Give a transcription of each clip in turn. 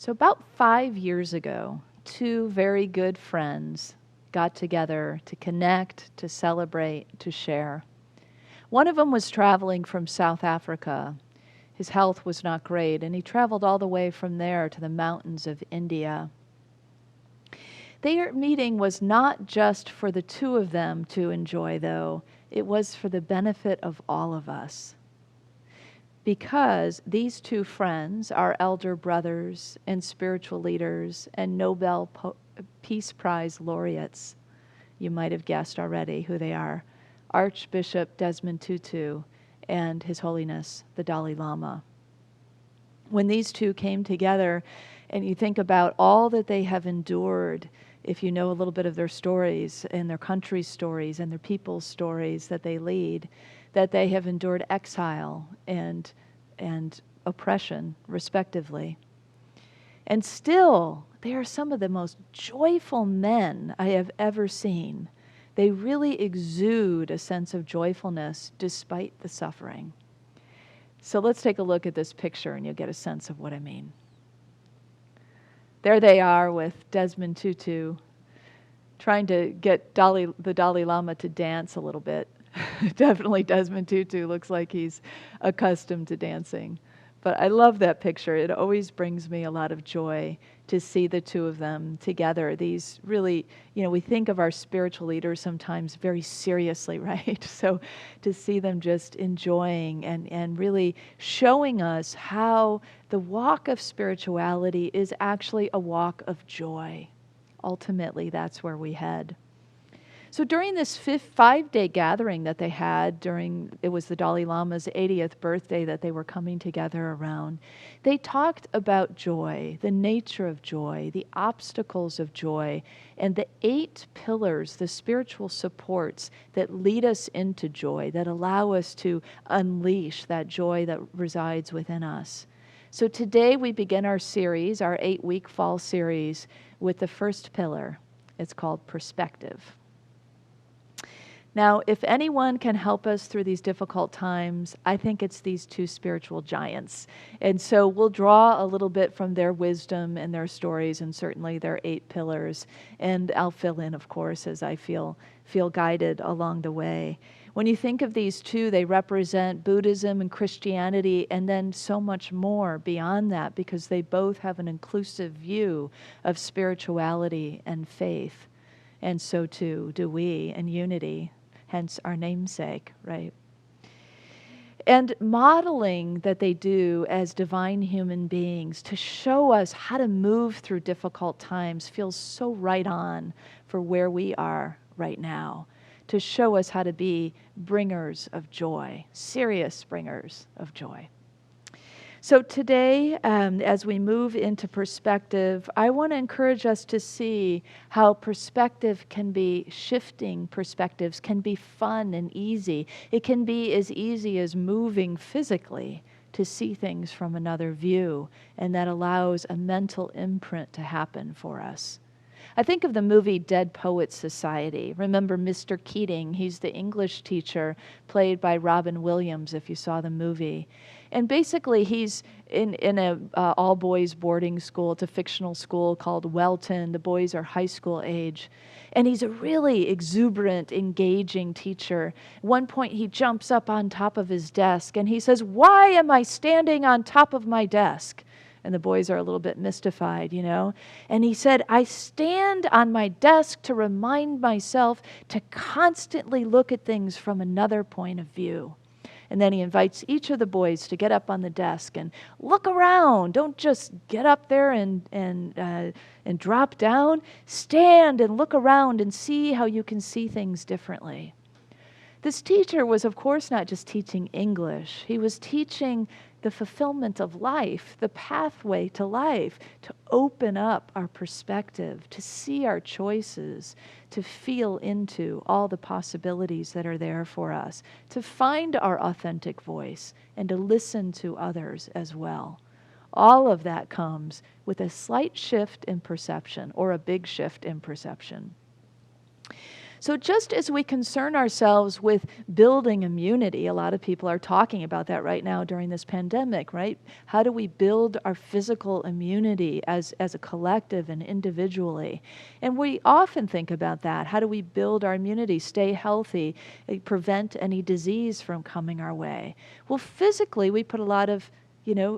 So about 5 years ago, two very good friends got together to connect, to celebrate, to share. One of them was traveling from South Africa. His health was not great, and he traveled all the way from there to the mountains of India. Their meeting was not just for the two of them to enjoy, though. It was for the benefit of all of us. Because these two friends are elder brothers and spiritual leaders and Nobel Peace Prize laureates. You might have guessed already who they are. Archbishop Desmond Tutu and His Holiness the Dalai Lama. When these two came together and you think about all that they have endured, if you know a little bit of their stories and their country's stories and their people's stories that they lead, that they have endured exile and oppression, respectively. And still, they are some of the most joyful men I have ever seen. They really exude a sense of joyfulness despite the suffering. So let's take a look at this picture and you'll get a sense of what I mean. There they are with Desmond Tutu trying to get the Dalai Lama to dance a little bit. Definitely Desmond Tutu looks like he's accustomed to dancing. But I love that picture. It always brings me a lot of joy to see the two of them together. These really, we think of our spiritual leaders sometimes very seriously, right? So to see them just enjoying and really showing us how the walk of spirituality is actually a walk of joy. Ultimately, that's where we head. So during this 5-day gathering that they had it was the Dalai Lama's 80th birthday that they were coming together around, they talked about joy, the nature of joy, the obstacles of joy, and the 8 pillars, the spiritual supports that lead us into joy, that allow us to unleash that joy that resides within us. So today we begin our series, our 8-week fall series, with the first pillar. It's called perspective. Now, if anyone can help us through these difficult times, I think it's these two spiritual giants. And so we'll draw a little bit from their wisdom and their stories and certainly their 8 pillars. And I'll fill in, of course, as I feel guided along the way. When you think of these two, they represent Buddhism and Christianity and then so much more beyond that because they both have an inclusive view of spirituality and faith. And so too do we in Unity. Hence our namesake, right? And modeling that they do as divine human beings to show us how to move through difficult times feels so right on for where we are right now, to show us how to be bringers of joy, serious bringers of joy. So today, as we move into perspective, I want to encourage us to see how perspective can be shifting perspectives, can be fun and easy. It can be as easy as moving physically to see things from another view, and that allows a mental imprint to happen for us. I think of the movie Dead Poets Society. Remember Mr. Keating? He's the English teacher played by Robin Williams, if you saw the movie. And basically he's in a all-boys boarding school. It's a fictional school called Welton. The boys are high school age. And he's a really exuberant, engaging teacher. At one point he jumps up on top of his desk and he says, "Why am I standing on top of my desk?" And the boys are a little bit mystified, And he said, "I stand on my desk to remind myself to constantly look at things from another point of view." And then he invites each of the boys to get up on the desk and look around. Don't just get up there and drop down. Stand and look around and see how you can see things differently. This teacher was, of course, not just teaching English. He was teaching the fulfillment of life, the pathway to life, to open up our perspective, to see our choices, to feel into all the possibilities that are there for us, to find our authentic voice, and to listen to others as well. All of that comes with a slight shift in perception or a big shift in perception. So just as we concern ourselves with building immunity, a lot of people are talking about that right now during this pandemic, right? How do we build our physical immunity as a collective and individually? And we often think about that. How do we build our immunity, stay healthy, prevent any disease from coming our way? Well, physically, we put a lot of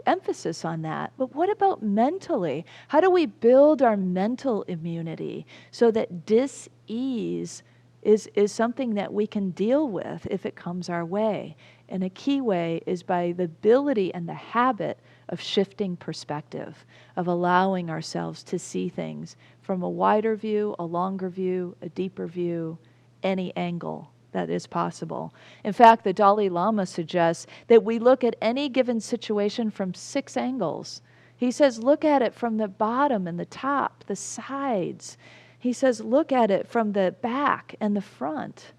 emphasis on that. But what about mentally? How do we build our mental immunity so that dis-ease is something that we can deal with if it comes our way? And a key way is by the ability and the habit of shifting perspective, of allowing ourselves to see things from a wider view, a longer view, a deeper view, any angle that is possible. In fact, the Dalai Lama suggests that we look at any given situation from 6 angles. He says, look at it from the bottom and the top, the sides. He says, look at it from the back and the front.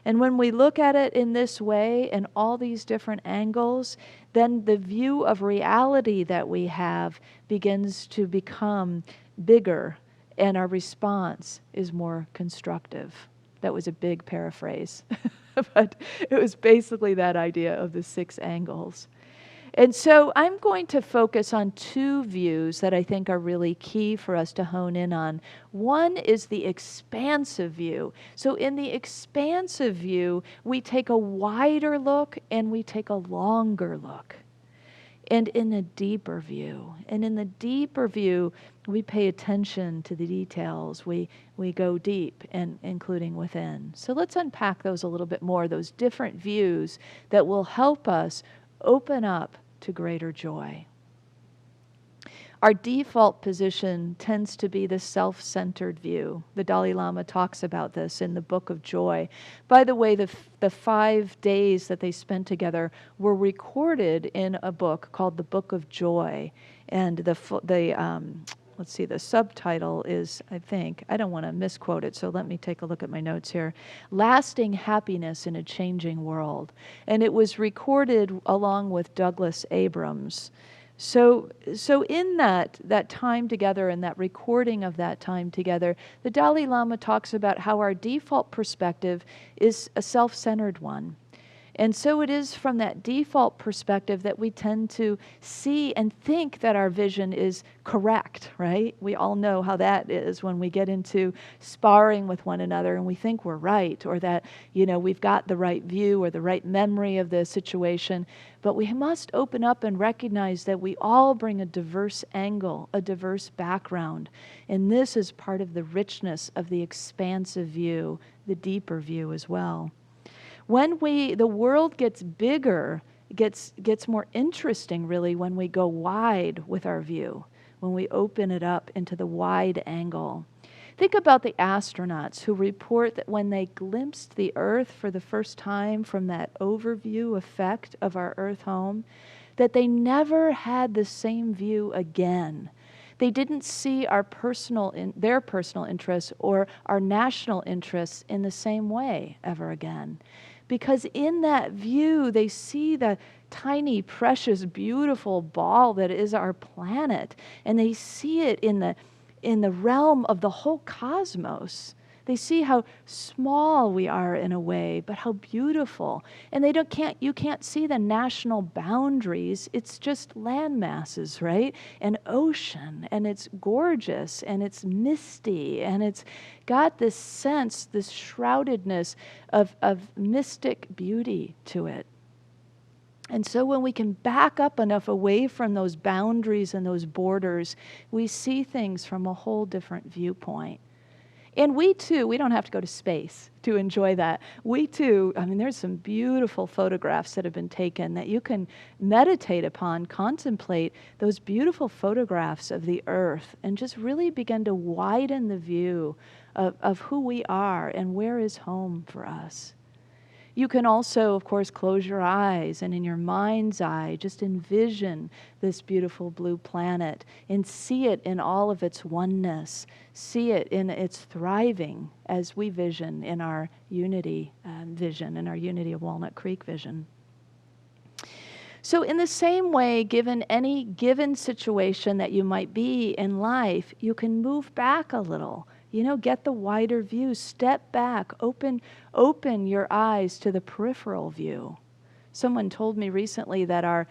And when we look at it in this way, in all these different angles, then the view of reality that we have begins to become bigger, and our response is more constructive. That was a big paraphrase, but it was basically that idea of the 6 angles. And so I'm going to focus on 2 views that I think are really key for us to hone in on. One is the expansive view. So in the expansive view, we take a wider look and we take a longer look. And in a deeper view. And in the deeper view, we pay attention to the details. We go deep, and including within. So let's unpack those a little bit more, those different views that will help us open up to greater joy. Our default position tends to be the self-centered view. The Dalai Lama talks about this in the Book of Joy. By the way, the 5 days that they spent together were recorded in a book called the Book of Joy. And the subtitle is, I don't want to misquote it, so let me take a look at my notes here. Lasting Happiness in a Changing World. And it was recorded along with Douglas Abrams. So in that time together and that recording of that time together, the Dalai Lama talks about how our default perspective is a self-centered one. And so it is from that default perspective that we tend to see and think that our vision is correct, right? We all know how that is when we get into sparring with one another and we think we're right, or that, we've got the right view or the right memory of the situation. But we must open up and recognize that we all bring a diverse angle, a diverse background. And this is part of the richness of the expansive view, the deeper view as well. When the world gets bigger, gets more interesting really when we go wide with our view, when we open it up into the wide angle. Think about the astronauts who report that when they glimpsed the Earth for the first time from that overview effect of our Earth home, that they never had the same view again. They didn't see their personal interests or our national interests in the same way ever again. Because in that view, they see the tiny, precious, beautiful ball that is our planet. And they see it in the realm of the whole cosmos. They see how small we are in a way, but how beautiful. And you can't see the national boundaries. It's just land masses, right? And ocean, and it's gorgeous, and it's misty, and it's got this sense, this shroudedness of mystic beauty to it. And so when we can back up enough away from those boundaries and those borders, we see things from a whole different viewpoint. And we too, we don't have to go to space to enjoy that. We too, there's some beautiful photographs that have been taken that you can meditate upon, contemplate those beautiful photographs of the Earth and just really begin to widen the view of who we are and where is home for us. You can also, of course, close your eyes and in your mind's eye, just envision this beautiful blue planet and see it in all of its oneness. See it in its thriving as we vision in our Unity vision, in our Unity of Walnut Creek vision. So in the same way, given any given situation that you might be in life, you can move back a little. Get the wider view, step back, open your eyes to the peripheral view. Someone told me recently that our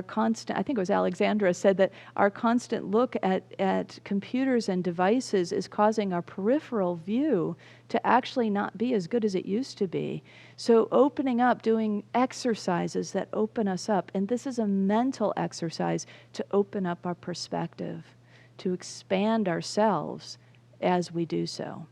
constant, I think it was Alexandra, said that our constant look at computers and devices is causing our peripheral view to actually not be as good as it used to be. So opening up, doing exercises that open us up, and this is a mental exercise to open up our perspective, to expand ourselves as we do so.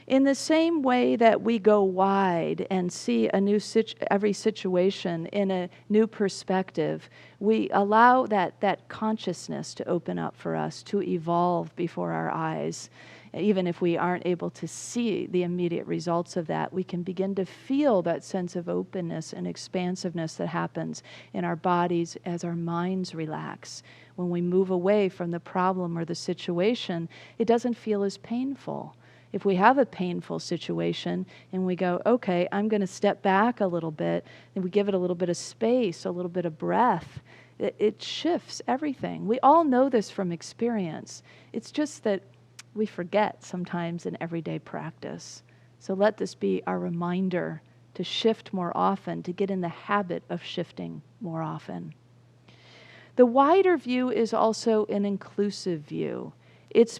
In the same way that we go wide and see every situation in a new perspective, we allow that consciousness to open up for us, to evolve before our eyes. Even if we aren't able to see the immediate results of that, we can begin to feel that sense of openness and expansiveness that happens in our bodies as our minds relax. When we move away from the problem or the situation, it doesn't feel as painful. If we have a painful situation and we go, okay, I'm going to step back a little bit, and we give it a little bit of space, a little bit of breath, it shifts everything. We all know this from experience. It's just that we forget sometimes in everyday practice. So let this be our reminder to shift more often, to get in the habit of shifting more often. The wider view is also an inclusive view. It's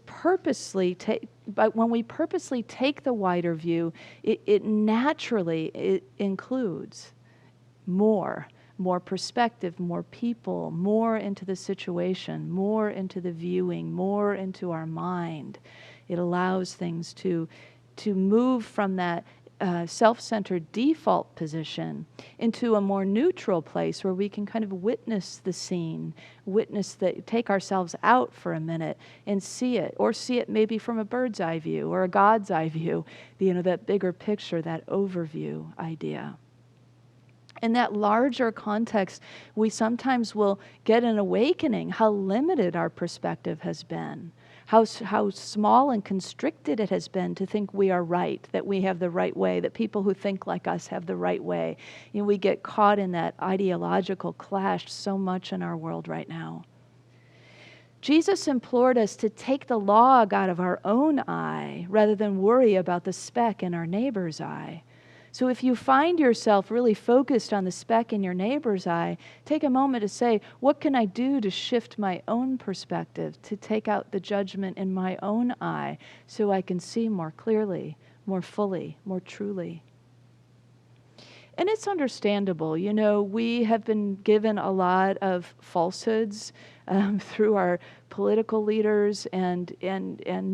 but when we purposely take the wider view, it naturally includes more perspective, more people, more into the situation, more into the viewing, more into our mind. It allows things to move from that self-centered default position into a more neutral place where we can kind of witness the scene, take ourselves out for a minute and see it, or see it maybe from a bird's eye view or a God's eye view, that bigger picture, that overview idea. In that larger context, we sometimes will get an awakening how limited our perspective has been, how small and constricted it has been to think we are right, that we have the right way, that people who think like us have the right way. We get caught in that ideological clash so much in our world right now. Jesus implored us to take the log out of our own eye rather than worry about the speck in our neighbor's eye. So if you find yourself really focused on the speck in your neighbor's eye, take a moment to say, what can I do to shift my own perspective, to take out the judgment in my own eye so I can see more clearly, more fully, more truly? And it's understandable. We have been given a lot of falsehoods through our political leaders and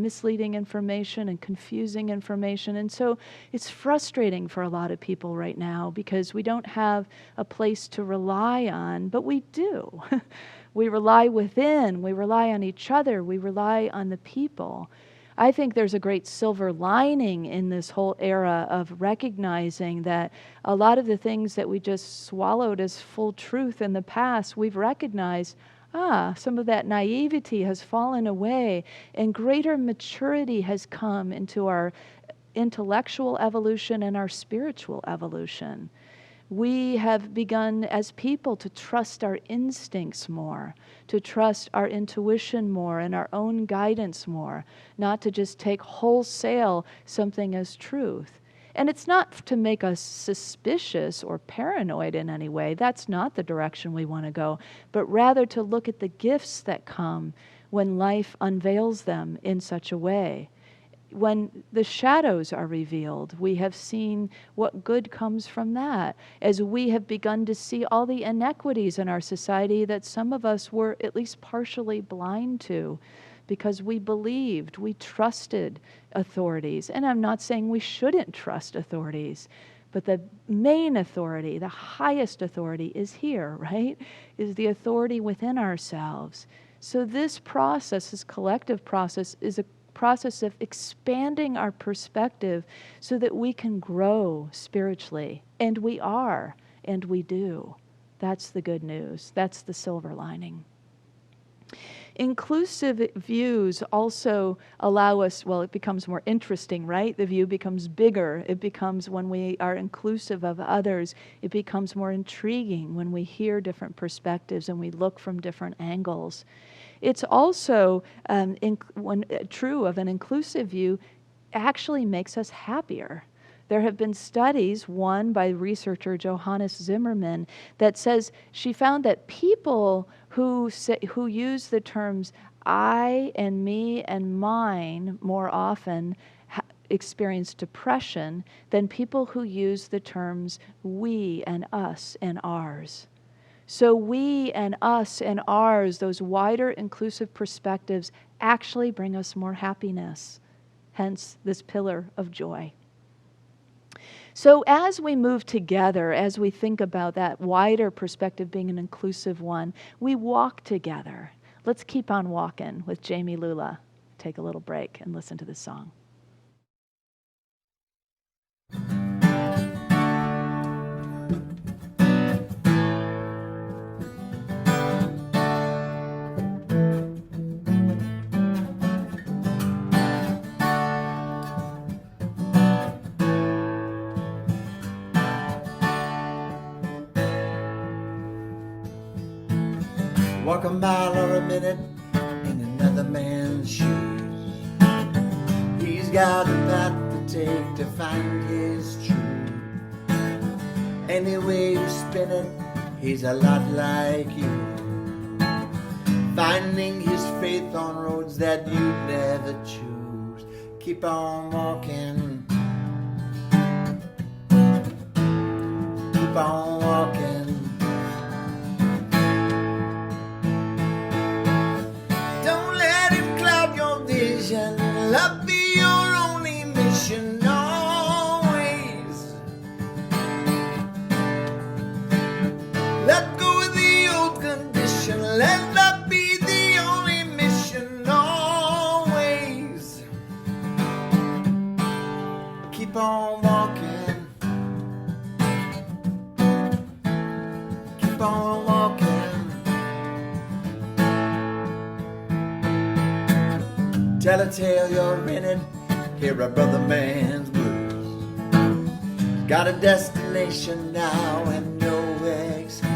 misleading information and confusing information. And so it's frustrating for a lot of people right now because we don't have a place to rely on, but we do. We rely within, we rely on each other, we rely on the people. I think there's a great silver lining in this whole era of recognizing that a lot of the things that we just swallowed as full truth in the past, we've recognized, some of that naivety has fallen away and greater maturity has come into our intellectual evolution and our spiritual evolution. We have begun as people to trust our instincts more, to trust our intuition more and our own guidance more, not to just take wholesale something as truth. And it's not to make us suspicious or paranoid in any way. That's not the direction we want to go, but rather to look at the gifts that come when life unveils them in such a way. When the shadows are revealed, we have seen what good comes from that, as we have begun to see all the inequities in our society that some of us were at least partially blind to because we believed, we trusted authorities. And I'm not saying we shouldn't trust authorities, but the main authority, the highest authority is here, right? Is the authority within ourselves. So this process, this collective process, is a process of expanding our perspective so that we can grow spiritually. And we are, and we do. That's the good news. That's the silver lining. Inclusive views also allow us, well, it becomes more interesting, right? The view becomes bigger. It becomes, when we are inclusive of others, it becomes more intriguing when we hear different perspectives and we look from different angles. It's also true of an inclusive view, actually makes us happier. There have been studies, one by researcher Johannes Zimmerman, that says she found that people who use the terms I and me and mine more often experience depression than people who use the terms we and us and ours. So we and us and ours, those wider inclusive perspectives, actually bring us more happiness. Hence this pillar of joy. So as we move together, as we think about that wider perspective being an inclusive one, we walk together. Let's keep on walking with Jamie Lula. Take a little break and listen to this song. Walk a mile or a minute in another man's shoes. He's got a path to take to find his truth. Any way you spin it, he's a lot like you, finding his faith on roads that you never choose. Keep on walking, keep on walking. Love be your only mission always. Let go of the old condition. Let love be the only mission always. Keep on walking. Keep on walking. Tell a tale, you're in it, hear a brother man's blues. Got a destination now and no excuse.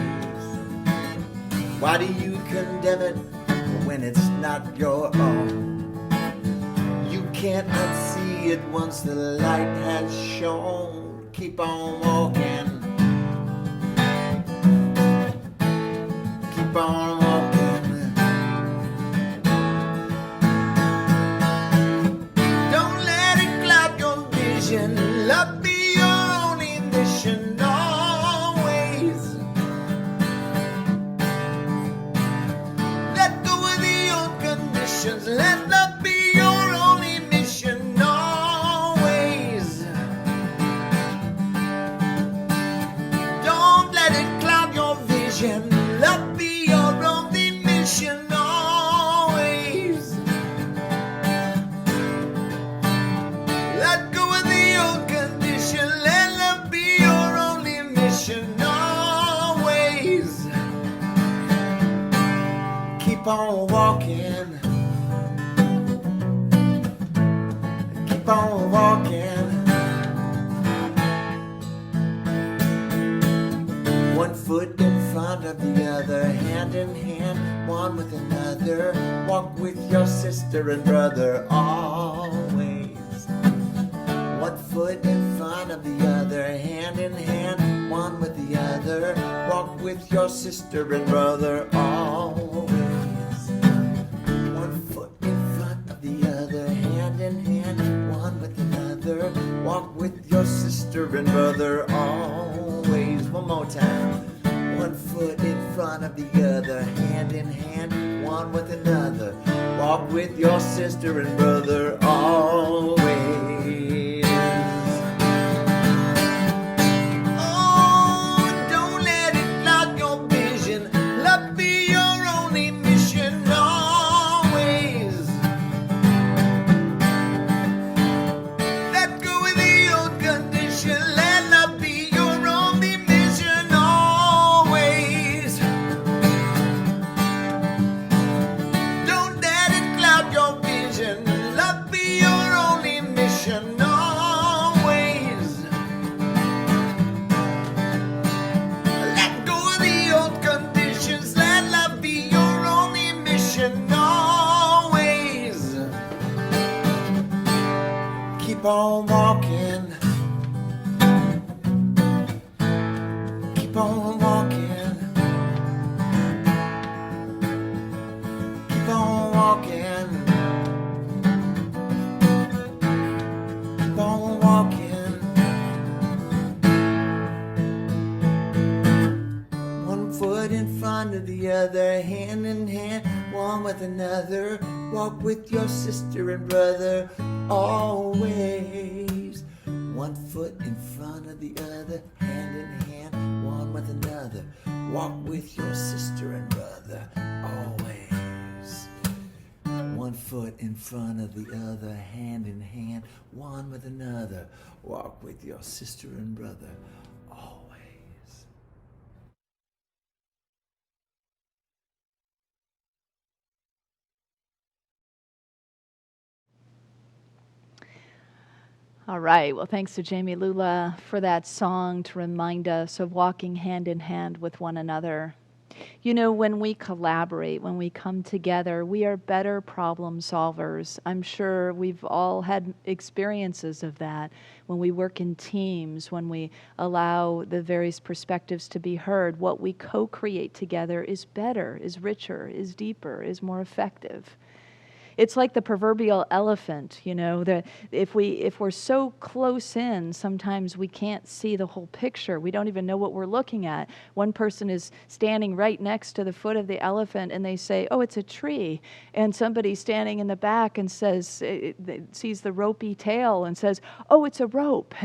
Why do you condemn it when it's not your own? You can't unsee it once the light has shone. Keep on walking. Keep on walking. Love be your only mission always. Let go of the old conditions. Let love be your only mission always. Don't let it cloud your vision. Love be your only mission always. Let go of the old condition. Let love be your only mission always. Keep on walking. Keep on walking. One foot in front of the other, hand in hand, one with another. Walk with your sister and brother always. One foot in front of the other, hand in hand, one with the other. Walk with your sister and brother always. One foot in front of the other, hand in hand, one with another. Walk with your sister and brother always. One more time. One foot in front of the other, hand in hand, one with another. Walk with your sister and brother always. Don't on walking. Keep on walking. Keep on walking. Keep on walking. One foot in front of the other, hand in hand, one with another. Walk with your sister and brother always. One foot in front of the other, hand in hand, one with another. Walk with your sister and brother always. One foot in front of the other, hand in hand, one with another. Walk with your sister and brother always. All right. Well, thanks to Jamie Lula for that song to remind us of walking hand in hand with one another. You know, when we collaborate, when we come together, we are better problem solvers. I'm sure we've all had experiences of that when we work in teams, when we allow the various perspectives to be heard. What we co-create together is better, is richer, is deeper, is more effective. It's like the proverbial elephant, you know, that if we're so close in, sometimes we can't see the whole picture. We don't even know what we're looking at. One person is standing right next to the foot of the elephant and they say, "Oh, it's a tree." And somebody standing in the back and says, sees the ropey tail and says, "Oh, it's a rope."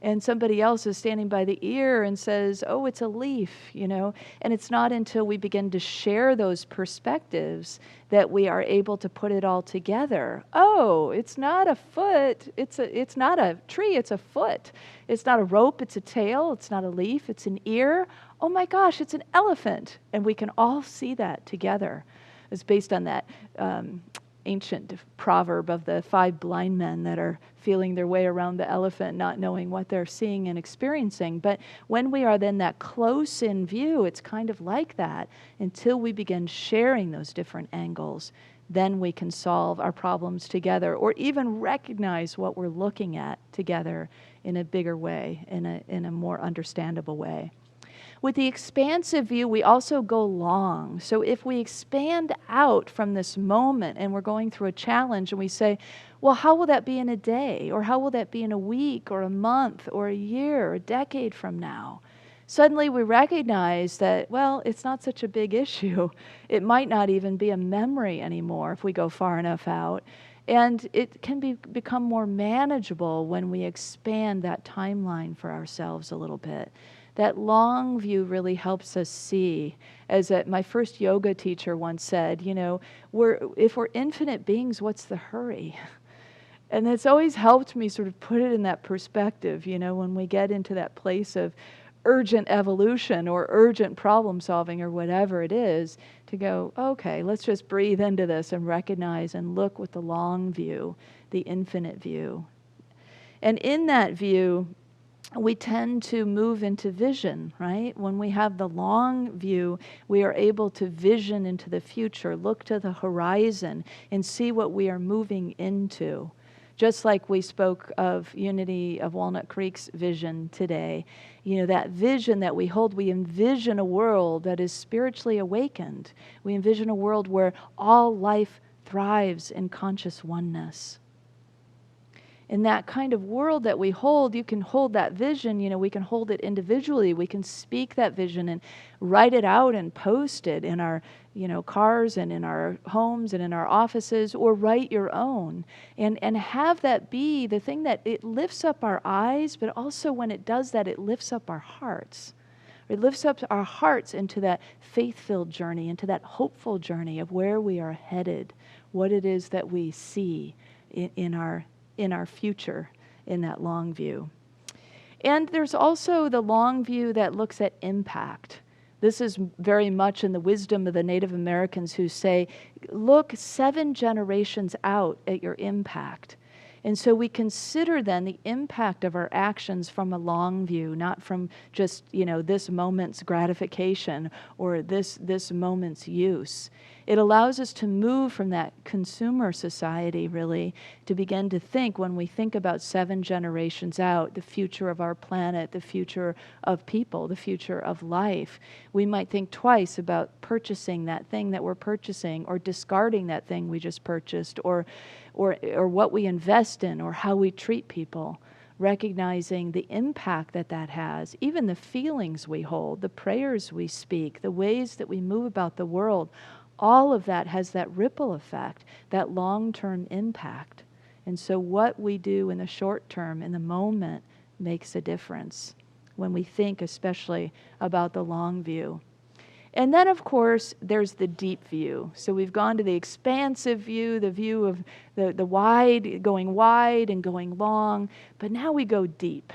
And somebody else is standing by the ear and says, "Oh, it's a leaf," you know. And it's not until we begin to share those perspectives that we are able to put it all together. Oh, it's not a foot, it's not a tree, it's a foot. It's not a rope, it's a tail, it's not a leaf, it's an ear. Oh my gosh, it's an elephant. And we can all see that together. It's based on that ancient proverb of the 5 blind men that are feeling their way around the elephant, not knowing what they're seeing and experiencing. But when we are then that close in view, it's kind of like that until we begin sharing those different angles. Then we can solve our problems together or even recognize what we're looking at together in a bigger way, in a more understandable way. With the expansive view, we also go long. So if we expand out from this moment and we're going through a challenge and we say, well, how will that be in a day? Or how will that be in a week or a month or a year or a decade from now? Suddenly we recognize that, well, it's not such a big issue. It might not even be a memory anymore if we go far enough out. And it can become more manageable when we expand that timeline for ourselves a little bit. That long view really helps us see, as my first yoga teacher once said, you know, if we're infinite beings, what's the hurry? And it's always helped me sort of put it in that perspective, you know, when we get into that place of urgent evolution or urgent problem solving or whatever it is, to go, okay, let's just breathe into this and recognize and look with the long view, the infinite view. And in that view, we tend to move into vision, right? When we have the long view, we are able to vision into the future, look to the horizon, and see what we are moving into. Just like we spoke of Unity of Walnut Creek's vision today, you know, that vision that we hold, we envision a world that is spiritually awakened. We envision a world where all life thrives in conscious oneness. In that kind of world that we hold, you can hold that vision, you know, we can hold it individually. We can speak that vision and write it out and post it in our, you know, cars and in our homes and in our offices, or write your own and have that be the thing that it lifts up our eyes, but also when it does that, it lifts up our hearts. It lifts up our hearts into that faith-filled journey, into that hopeful journey of where we are headed, what it is that we see in our future in that long view. And there's also the long view that looks at impact. This is very much in the wisdom of the Native Americans who say, look 7 generations out at your impact. And so we consider then the impact of our actions from a long view, not from just, you know, this moment's gratification or this moment's use. It allows us to move from that consumer society, really, to begin to think, when we think about 7 generations out, the future of our planet, the future of people, the future of life. We might think twice about purchasing that thing that we're purchasing, or discarding that thing we just purchased, or what we invest in, or how we treat people, recognizing the impact that that has, even the feelings we hold, the prayers we speak, the ways that we move about the world. All of that has that ripple effect, that long-term impact. And so what we do in the short term, in the moment, makes a difference when we think especially about the long view. And then, of course, there's the deep view. So we've gone to the expansive view, the view of the wide, going wide and going long, but now we go deep.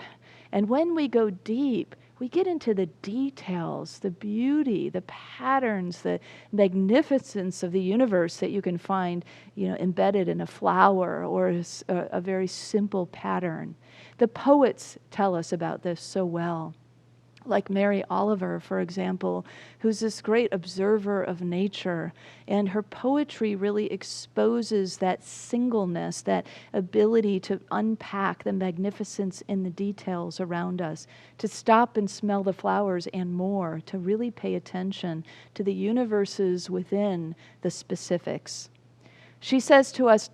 And when we go deep, we get into the details, the beauty, the patterns, the magnificence of the universe that you can find, embedded in a flower or a very simple pattern. The poets tell us about this so well. Like Mary Oliver, for example, who's this great observer of nature, and her poetry really exposes that singleness, that ability to unpack the magnificence in the details around us, to stop and smell the flowers and more, to really pay attention to the universes within the specifics. She says to us,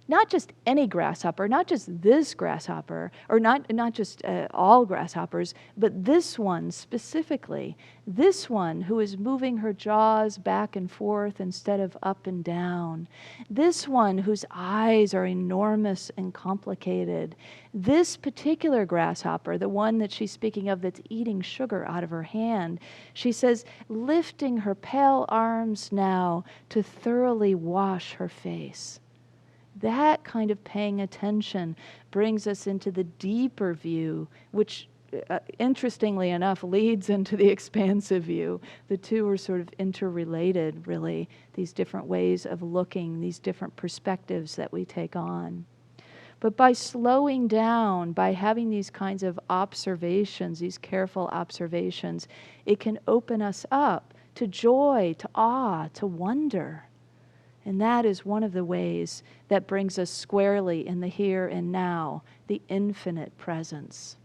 not just any grasshopper, not just this grasshopper, or not just all grasshoppers, but this one specifically, this one who is moving her jaws back and forth instead of up and down, this one whose eyes are enormous and complicated, this particular grasshopper, the one that she's speaking of that's eating sugar out of her hand, she says, lifting her pale arms now to thoroughly wash her face. That kind of paying attention brings us into the deeper view, which, interestingly enough, leads into the expansive view. The two are sort of interrelated, really, these different ways of looking, these different perspectives that we take on. But by slowing down, by having these kinds of observations, these careful observations, it can open us up to joy, to awe, to wonder. And that is one of the ways that brings us squarely in the here and now, the infinite presence.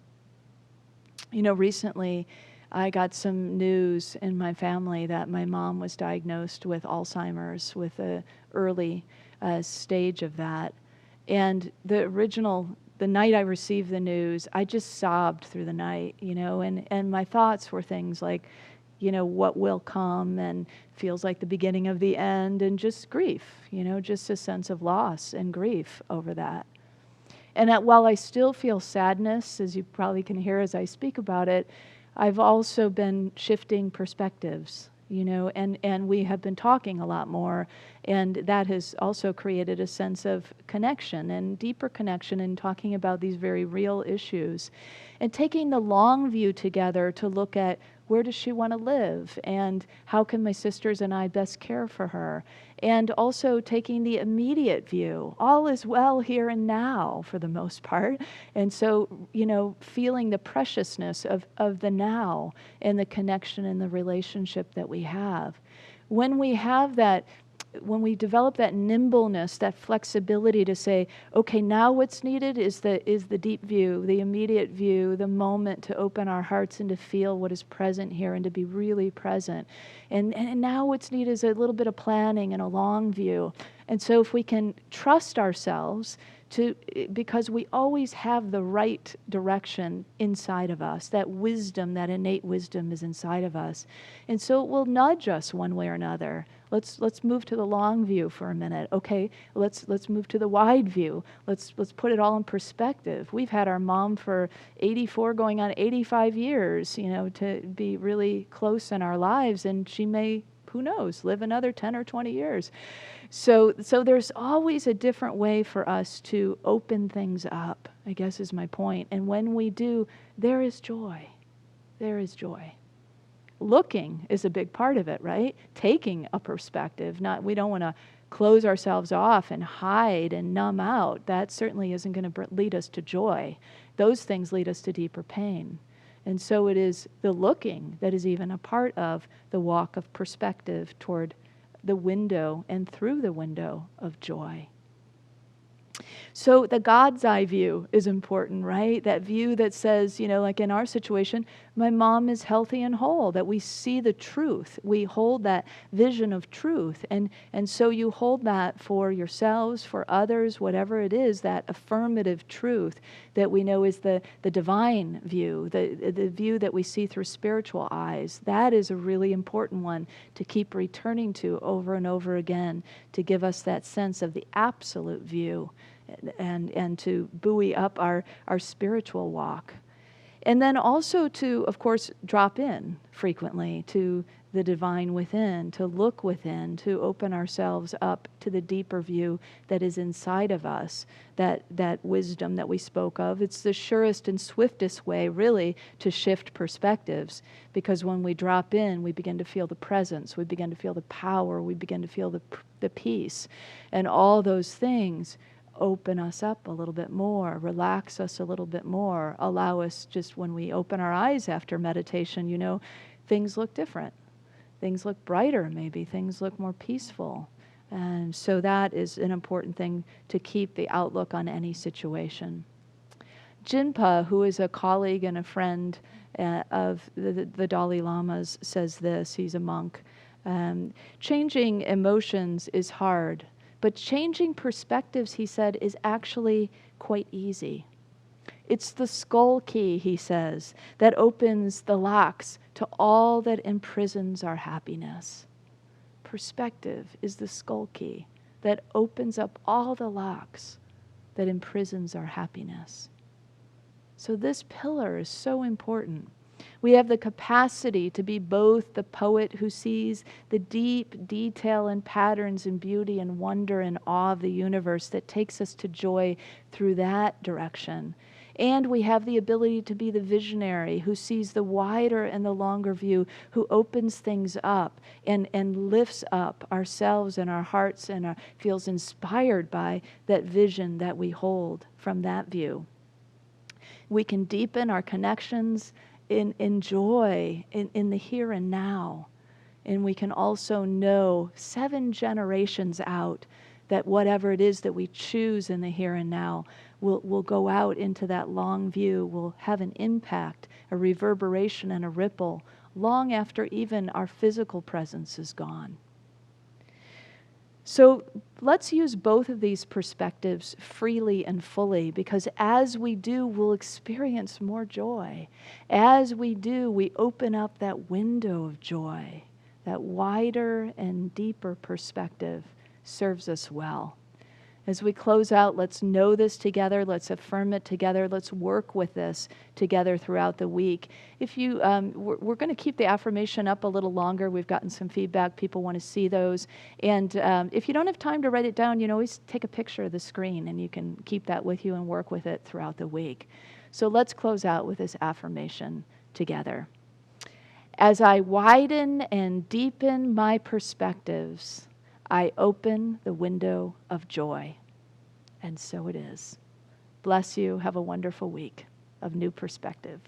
Recently I got some news in my family that my mom was diagnosed with Alzheimer's, with an early stage of that. And the night I received the news, I just sobbed through the night, and my thoughts were things like, what will come, and feels like the beginning of the end, and just grief, just a sense of loss and grief over that. And that while I still feel sadness, as you probably can hear as I speak about it, I've also been shifting perspectives, and we have been talking a lot more, and that has also created a sense of connection and deeper connection in talking about these very real issues, and taking the long view together to look at where does she want to live, and how can my sisters and I best care for her, and also taking the immediate view. All is well here and now for the most part, and so, feeling the preciousness of the now and the connection and the relationship that we have. When we have that, when we develop that nimbleness, that flexibility to say, okay, now what's needed is the deep view, the immediate view, the moment to open our hearts and to feel what is present here and to be really present. And now what's needed is a little bit of planning and a long view. And so if we can trust ourselves because we always have the right direction inside of us, that wisdom, that innate wisdom is inside of us. And so it will nudge us one way or another. Let's move to the long view for a minute. Okay, let's move to the wide view. Let's put it all in perspective. We've had our mom for 84 going on 85 years, to be really close in our lives, and she may, who knows, live another 10 or 20 years. So there's always a different way for us to open things up, I guess is my point. And when we do, there is joy. There is joy. Looking is a big part of it, right? Taking a perspective. We don't want to close ourselves off and hide and numb out. That certainly isn't going to lead us to joy. Those things lead us to deeper pain. And so it is the looking that is even a part of the walk of perspective toward the window and through the window of joy. So the God's eye view is important, right? That view that says, like in our situation, my mom is healthy and whole, that we see the truth. We hold that vision of truth. And so you hold that for yourselves, for others, whatever it is, that affirmative truth that we know is the divine view, the view that we see through spiritual eyes. That is a really important one to keep returning to over and over again, to give us that sense of the absolute view and to buoy up our spiritual walk. And then also to, of course, drop in frequently to the divine within, to look within, to open ourselves up to the deeper view that is inside of us, that wisdom that we spoke of. It's the surest and swiftest way, really, to shift perspectives, because when we drop in, we begin to feel the presence, we begin to feel the power, we begin to feel the peace, and all those things open us up a little bit more, relax us a little bit more, allow us, just when we open our eyes after meditation, things look different. Things look brighter, maybe. Things look more peaceful. And so that is an important thing to keep the outlook on any situation. Jinpa, who is a colleague and a friend of the Dalai Lama's, says this. He's a monk. Changing emotions is hard. But changing perspectives, he said, is actually quite easy. It's the skull key, he says, that opens the locks to all that imprisons our happiness. Perspective is the skull key that opens up all the locks that imprisons our happiness. So this pillar is so important. We have the capacity to be both the poet who sees the deep detail and patterns and beauty and wonder and awe of the universe that takes us to joy through that direction. And we have the ability to be the visionary who sees the wider and the longer view, who opens things up and lifts up ourselves and our hearts and feels inspired by that vision that we hold from that view. We can deepen our connections in joy, in the here and now. And we can also know 7 generations out that whatever it is that we choose in the here and now will go out into that long view, will have an impact, a reverberation and a ripple long after even our physical presence is gone. So let's use both of these perspectives freely and fully, because as we do, we'll experience more joy. As we do, we open up that window of joy. That wider and deeper perspective serves us well. As we close out, let's know this together. Let's affirm it together. Let's work with this together throughout the week. If you, we're going to keep the affirmation up a little longer. We've gotten some feedback. People want to see those. And if you don't have time to write it down, you can always take a picture of the screen, and you can keep that with you and work with it throughout the week. So let's close out with this affirmation together. As I widen and deepen my perspectives, I open the window of joy. And so it is. Bless you. Have a wonderful week of new perspective.